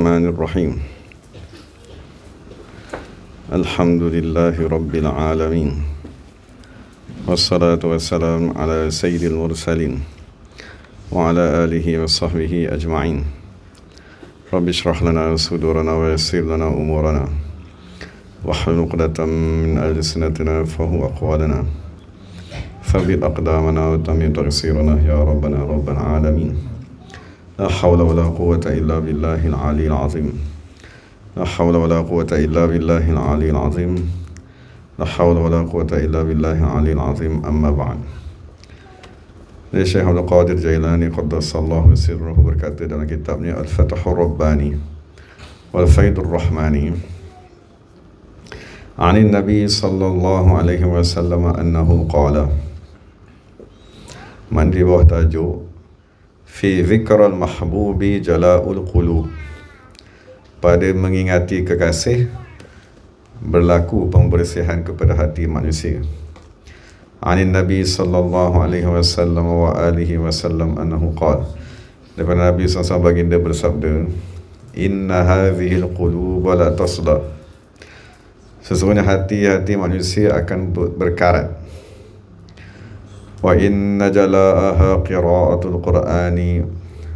الرحمن الرحيم الحمد لله رب العالمين والصلاة والسلام على سيد المرسلين وعلى آله وصحبه أجمعين رب اشرح لنا صدورنا ويسر لنا أمورنا واحلل عقدة من ألسنتنا فهو أقوالنا ثبت أقدامنا وتمم تقصيرنا يا ربنا رب العالمين لا حول ولا قوة إلا بالله العلي العظيم لا حول ولا قوة إلا بالله العلي العظيم لا حول ولا قوة إلا بالله العلي العظيم أما بعد. Syekh Abdul Qadir Jailani qaddasallahu sirruhu berkata dalam kitabnya Al-Fathur Rabbani wal Faidur Rahmani Anin Nabi sallallahu alaihi wasallam annahu qala, man di bawah tajuk fi zikral mahbubi jala'ul qulub, pada mengingati kekasih berlaku pembersihan kepada hati manusia. Anin Nabi sallallahu alaihi wasallam wa alihi wasallam annahu qala, daripada Nabi SAW baginda bersabda, inna hadhil qulub la tasda, sesungguhnya hati-hati manusia akan berkarat. Wa inna jala'aha qira'atul qur'ani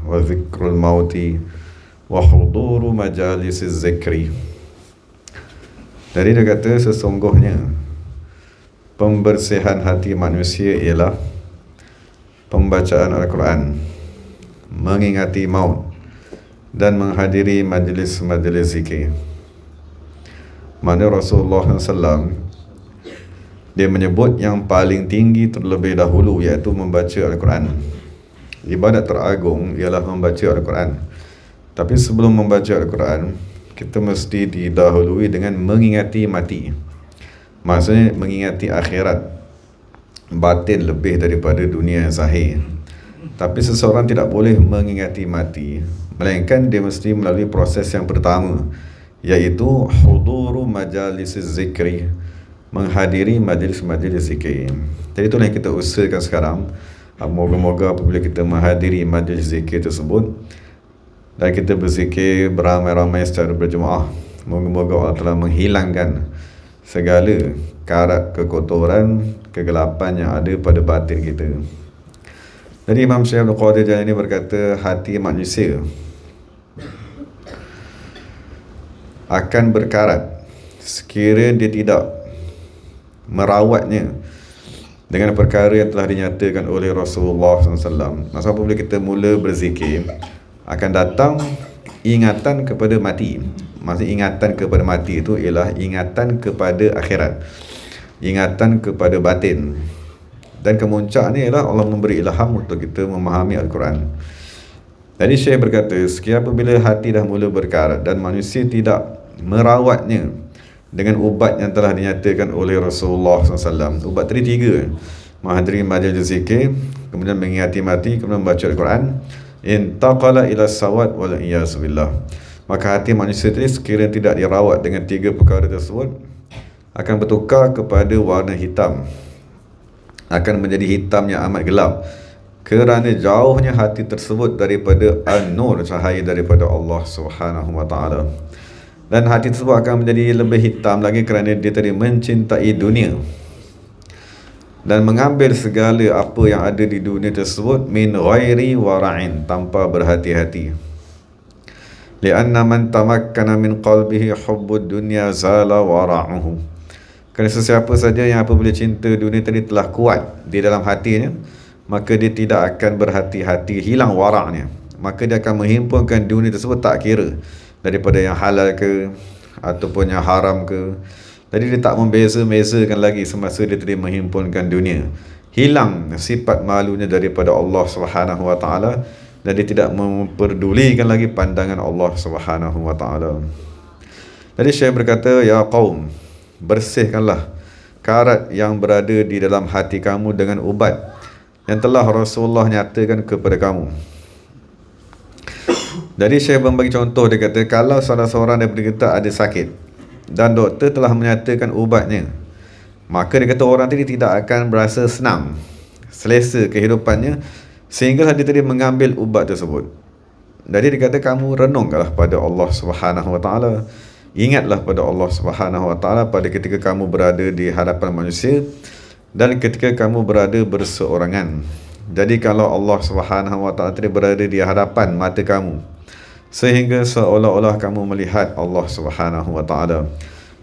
wa zikrul mauti wa huduru majalisiz zikri. Jadi dia kata sesungguhnya pembersihan hati manusia ialah pembacaan Al-Quran, mengingati maut dan menghadiri majlis-majlis zikir. Mana Rasulullah SAW dia menyebut yang paling tinggi terlebih dahulu, iaitu membaca Al-Quran. Ibadat teragung ialah membaca Al-Quran. Tapi sebelum membaca Al-Quran, kita mesti didahului dengan mengingati mati. Maksudnya mengingati akhirat, batin lebih daripada dunia zahir. Tapi seseorang tidak boleh mengingati mati, melainkan dia mesti melalui proses yang pertama, iaitu huduru majalis zikri, menghadiri majlis-majlis zikir. Jadi itulah yang kita usahakan sekarang. Moga-moga apabila kita menghadiri majlis zikir tersebut dan kita berzikir beramai-ramai secara berjemaah, moga-moga Allah telah menghilangkan segala karat kekotoran, kegelapan yang ada pada batin kita. Jadi Imam Syekh Abdul Qadir Jailani berkata, hati manusia akan berkarat sekiranya dia tidak merawatnya dengan perkara yang telah dinyatakan oleh Rasulullah SAW. Masa apabila kita mula berzikir, akan datang ingatan kepada mati. Maksud ingatan kepada mati itu ialah ingatan kepada akhirat, ingatan kepada batin. Dan kemuncaknya ialah Allah memberi ilham untuk kita memahami Al-Quran. Jadi Syekh berkata, sekiranya apabila hati dah mula berkarat dan manusia tidak merawatnya dengan ubat yang telah dinyatakan oleh Rasulullah SAW. Ubat tadi tiga: menghadiri majlis zikir, kemudian mengingati mati, kemudian membaca Al-Quran. Intaqala ila sawad wal iyaz billah. Maka hati manusia tadi sekiranya tidak dirawat dengan tiga perkara tersebut, akan bertukar kepada warna hitam, akan menjadi hitam yang amat gelap, kerana jauhnya hati tersebut daripada an-nur, cahaya daripada Allah Subhanahu wa taala. Dan hati tersebut akan menjadi lebih hitam lagi kerana dia tadi mencintai dunia dan mengambil segala apa yang ada di dunia tersebut min ghairi wara'in, tanpa berhati-hati. Lianna man tamakkana min qalbihi hubbud dunya zala wara'uhu. Kerana sesiapa saja yang apabila cinta dunia tadi telah kuat di dalam hatinya, maka dia tidak akan berhati-hati, hilang wara'nya. Maka dia akan menghimpunkan dunia tersebut, tak kira daripada yang halal ke ataupun yang haram ke. Jadi dia tak membeza-bezakan lagi semasa dia tadi menghimpunkan dunia. Hilang sifat malunya daripada Allah Subhanahu wa taala, dan dia tidak memperdulikan lagi pandangan Allah Subhanahu wa taala. Jadi Syekh berkata, ya qaum, bersihkanlah karat yang berada di dalam hati kamu dengan ubat yang telah Rasulullah nyatakan kepada kamu. Jadi Syekh membagi contoh, dia kata, kalau salah seorang daripada kita ada sakit dan doktor telah menyatakan ubatnya, maka dia kata orang tadi tidak akan berasa senang, selesa kehidupannya, sehingga dia tadi mengambil ubat tersebut. Jadi dikata kamu renunglah pada Allah Subhanahu wa taala. Ingatlah pada Allah Subhanahu wa taala pada ketika kamu berada di hadapan manusia dan ketika kamu berada berseorangan. Jadi kalau Allah Subhanahu wa taala tadi berada di hadapan mata kamu, sehingga seolah-olah kamu melihat Allah Subhanahu wa taala,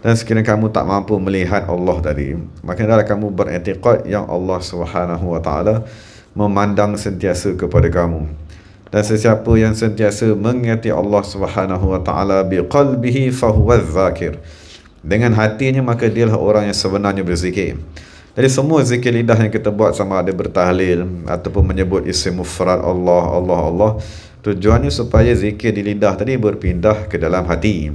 dan sekiranya kamu tak mampu melihat Allah tadi, maka hendaklah kamu beriktikad yang Allah Subhanahu wa taala memandang sentiasa kepada kamu. Dan sesiapa yang sentiasa mengingati Allah Subhanahu wa taala biqalbihi fahuwa dzakir, dengan hatinya, maka dialah orang yang sebenarnya berzikir. Jadi semua zikir lidah yang kita buat, sama ada bertahlil ataupun menyebut isim mufrad Allah, Allah, Allah, tujuannya supaya zikir di lidah tadi berpindah ke dalam hati.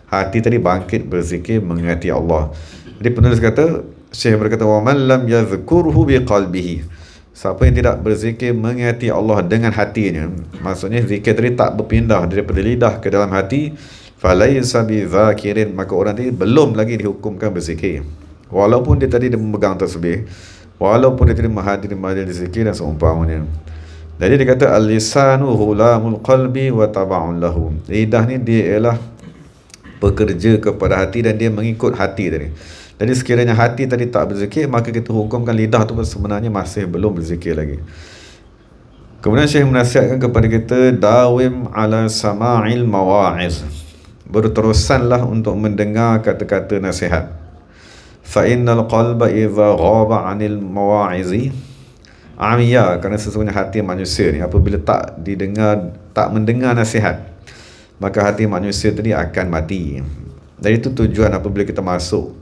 Hati tadi bangkit berzikir mengingati Allah. Jadi penulis kata, Syekh berkata, wa man lam yadhkurhu biqalbihi, siapa yang tidak berzikir mengingati Allah dengan hatinya, maksudnya zikir tadi tak berpindah daripada lidah ke dalam hati, falaysa bidzakirin, maka orang tadi belum lagi dihukumkan berzikir. Walaupun dia tadi memegang tasbih, walaupun dia tadi menghadiri majlis zikir dan seumpamanya. Jadi dia kata al-lisanu hulamul qalbi wa taba'un lahu. Lidah ni dia ialah bekerja kepada hati dan dia mengikut hati tadi. Jadi sekiranya hati tadi tak berzikir, maka kita hukumkan lidah tu sebenarnya masih belum berzikir lagi. Kemudian Syekh menasihatkan kepada kita, dawim ala sama'il mawa'iz, berterusanlah untuk mendengar kata-kata nasihat. Fa innal qalba idza ghaba 'anil mawa'izi amiya, kerana sesungguhnya hati manusia ni apabila tak mendengar nasihat, maka hati manusia tadi akan mati. Dan itu tujuan apabila kita masuk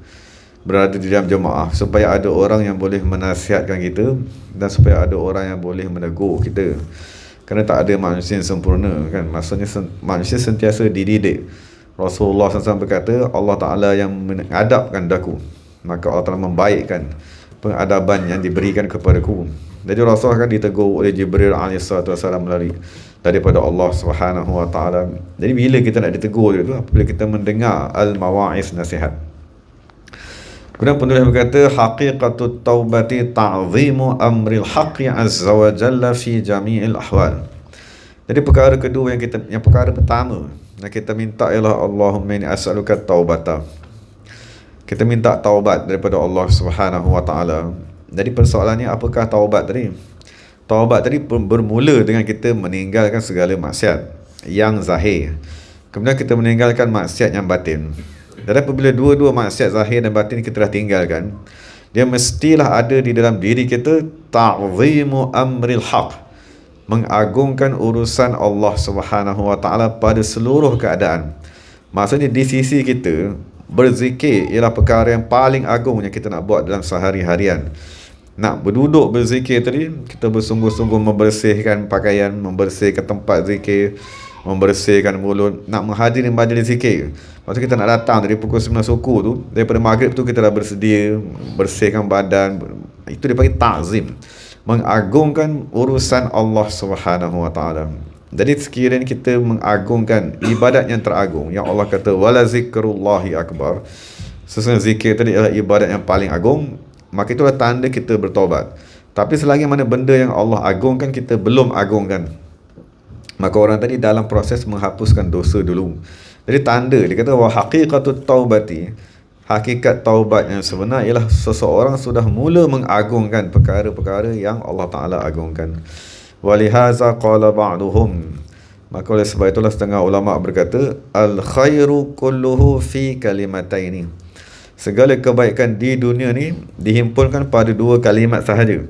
berada di dalam jemaah, supaya ada orang yang boleh menasihatkan kita dan supaya ada orang yang boleh menegur kita. Kerana tak ada manusia yang sempurna, kan? Maksudnya manusia sentiasa dididik. Rasulullah SAW berkata, Allah Ta'ala yang mengadabkan daku, maka Allah Ta'ala membaikkan pengadaban yang diberikan kepadaku. Jadi Rasulullah kan ditegur oleh Jibril AS melalui daripada Allah Subhanahu wa taala. Jadi bila kita nak ditegur itu, apabila kita mendengar al-mawa'iz, nasihat. Kemudian penulis berkata, haqiqatut taubati ta'zimu amril haqqi azza wa jalla fi jami'il ahwal. Jadi perkara kedua yang perkara pertama yang kita minta ialah Allahumma inni as'aluka taubata. Kita minta taubat daripada Allah Subhanahu wa taala. Jadi persoalannya, apakah taubat tadi? Taubat tadi bermula dengan kita meninggalkan segala maksiat yang zahir. Kemudian kita meninggalkan maksiat yang batin. Dan apabila dua-dua maksiat zahir dan batin kita dah tinggalkan, dia mestilah ada di dalam diri kita ta'zimu amril haq, mengagungkan urusan Allah Subhanahu wa taala pada seluruh keadaan. Maksudnya di sisi kita, berzikir ialah perkara yang paling agung yang kita nak buat dalam sehari-harian. Nak berduduk berzikir tadi, kita bersungguh-sungguh membersihkan pakaian, membersihkan tempat zikir, membersihkan mulut, nak menghadiri majlis zikir. Maksudnya kita nak datang dari pukul 9 suku tu, daripada maghrib tu kita dah bersedia, bersihkan badan. Itu dipanggil ta'zim, mengagungkan urusan Allah Subhanahu wa taala. Jadi sekiranya kita mengagungkan ibadat yang teragung, yang Allah kata wala zikrullahi akbar, sesungguhnya zikir tadi adalah ibadat yang paling agung, maka itulah tanda kita bertaubat. Tapi selagi mana benda yang Allah agungkan kita belum agungkan, maka orang tadi dalam proses menghapuskan dosa dulu. Jadi tanda, dia kata wa haqiqatut taubati, hakikat taubat yang sebenar ialah seseorang sudah mula mengagungkan perkara-perkara yang Allah Ta'ala agungkan. Walihaza qala ba'duhum, maka oleh sebab itulah setengah ulama berkata, al khairu kulluhu fi kalimataini, segala kebaikan di dunia ni dihimpunkan pada dua kalimat sahaja.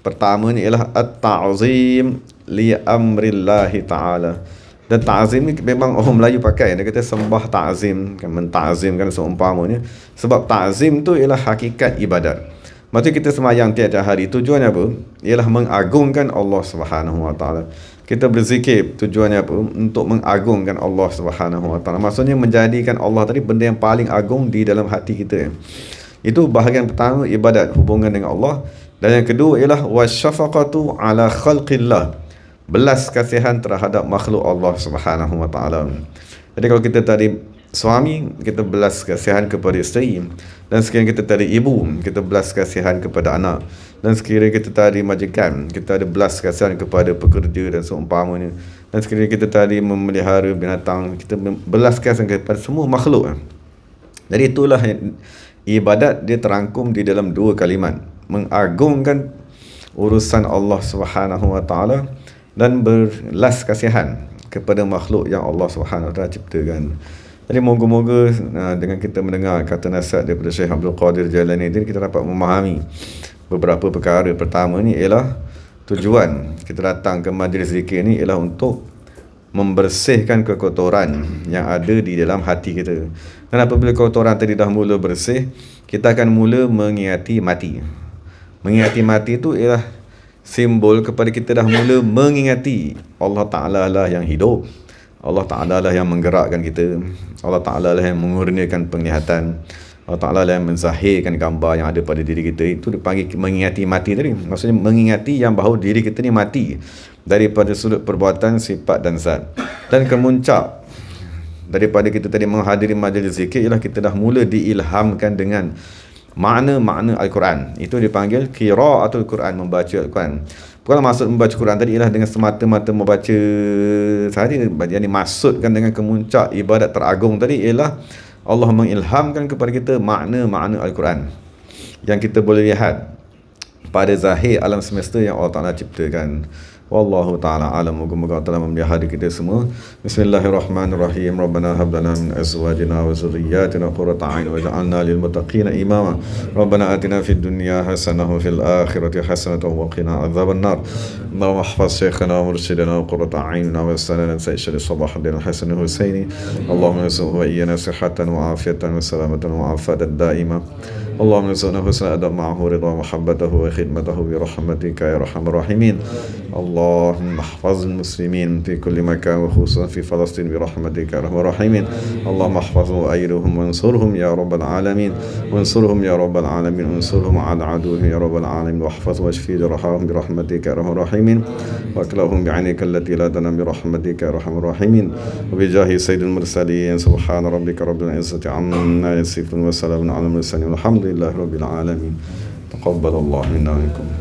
Pertama ni ialah at-ta'zim li amrillahi ta'ala. Dan ta'zim ni memang orang Melayu pakai, dia kata sembah ta'zim, kan, menta'zimkan seumpamanya. Sebab ta'zim tu ialah hakikat ibadat. Maksudnya kita semayang tiap-tiap hari, tujuannya apa? Ialah mengagungkan Allah Subhanahu wa taala. Kita berzikir, tujuannya apa? Untuk mengagungkan Allah Subhanahu wa taala. Maksudnya menjadikan Allah tadi benda yang paling agung di dalam hati kita. Itu bahagian pertama, ibadat, hubungan dengan Allah. Dan yang kedua ialah wasyafaqatu ala khalqillah, belas kasihan terhadap makhluk Allah Subhanahu wa taala. Jadi kalau kita tadi suami, kita belas kasihan kepada isteri. Dan sekiranya kita tadi ibu, kita belas kasihan kepada anak. Dan sekiranya kita tadi majikan, kita ada belas kasihan kepada pekerja dan seumpamanya. Dan sekiranya kita tadi memelihara binatang, kita belas kasihan kepada semua makhluk. Jadi itulah ibadat, dia terangkum di dalam dua kalimat, mengagungkan urusan Allah Subhanahu wa taala dan berlas kasihan kepada makhluk yang Allah Subhanahu wa taala ciptakan. Jadi moga-moga dengan kita mendengar kata nasihat daripada Syekh Abdul Qadir Jailani ini, kita dapat memahami beberapa perkara. Pertama ni ialah tujuan kita datang ke majlis zikir ni ialah untuk membersihkan kekotoran yang ada di dalam hati kita. Dan apabila kotoran tadi dah mula bersih, kita akan mula mengingati mati. Mengingati mati itu ialah simbol kepada kita dah mula mengingati Allah Ta'ala lah yang hidup, Allah Ta'ala lah yang menggerakkan kita, Allah Ta'ala lah yang mengurniakan penglihatan, Allah Ta'ala lah yang menzahirkan gambar yang ada pada diri kita. Itu dipanggil mengingati mati tadi. Maksudnya mengingati yang bahawa diri kita ni mati daripada sudut perbuatan, sifat dan zat. Dan kemuncak daripada kita tadi menghadiri majlis zikir ialah kita dah mula diilhamkan dengan makna-makna Al-Quran. Itu dipanggil qiraatul Quran, membaca Al-Quran. Bukan maksud membaca Quran tadi ialah dengan semata-mata membaca sahaja. Yang dimaksudkan dengan kemuncak ibadat teragung tadi ialah Allah mengilhamkan kepada kita makna-makna Al-Quran yang kita boleh lihat pada zahir alam semesta yang Allah Ta'ala ciptakan. Wallahu ta'ala alam. Moga-moga Allah memelihara kita semua. Bismillahirrahmanirrahim. Rabbana hab lana min azwajina wa dhurriyyatina qurrata a'yun waj'alna lil muttaqina imama. Rabbana atina fid dunya hasanah wa fil akhirati hasanah wa qina adzaban nar. Allahumma ihfaz shaykhana wa murshidana wa qurrata a'yunina wa salana sayyid Salahuddin Hasan Husaini. Allahumma yarzuqhu wa iyyana sihhatan wa afiyatan wa salamatan wa afatan daima. Allahumma yarzuqna husna adab ma'ahu ridha wa mahabbatahu wa khidmatahu bi rahmatika ya arhamar rahimin. اللهم احفظ المسلمين في كل مكان وخصوصا في فلسطين برحمتك يا ارحم الراحمين. اللهم احفظهم وايدهم وانصرهم يا رب العالمين، وانصرهم يا رب العالمين، وانصرهم على عدوهم يا رب العالمين، واحفظ واشفي جرحاهم برحمتك يا ارحم الراحمين، واكلهم بعينك التي لا تنام برحمتك يا ارحم الراحمين، وبجاه سيد المرسلين سبحان ربك رب العزة عما يصفون وسلام على المرسلين والحمد لله رب العالمين. تقبل الله منا ومنكم.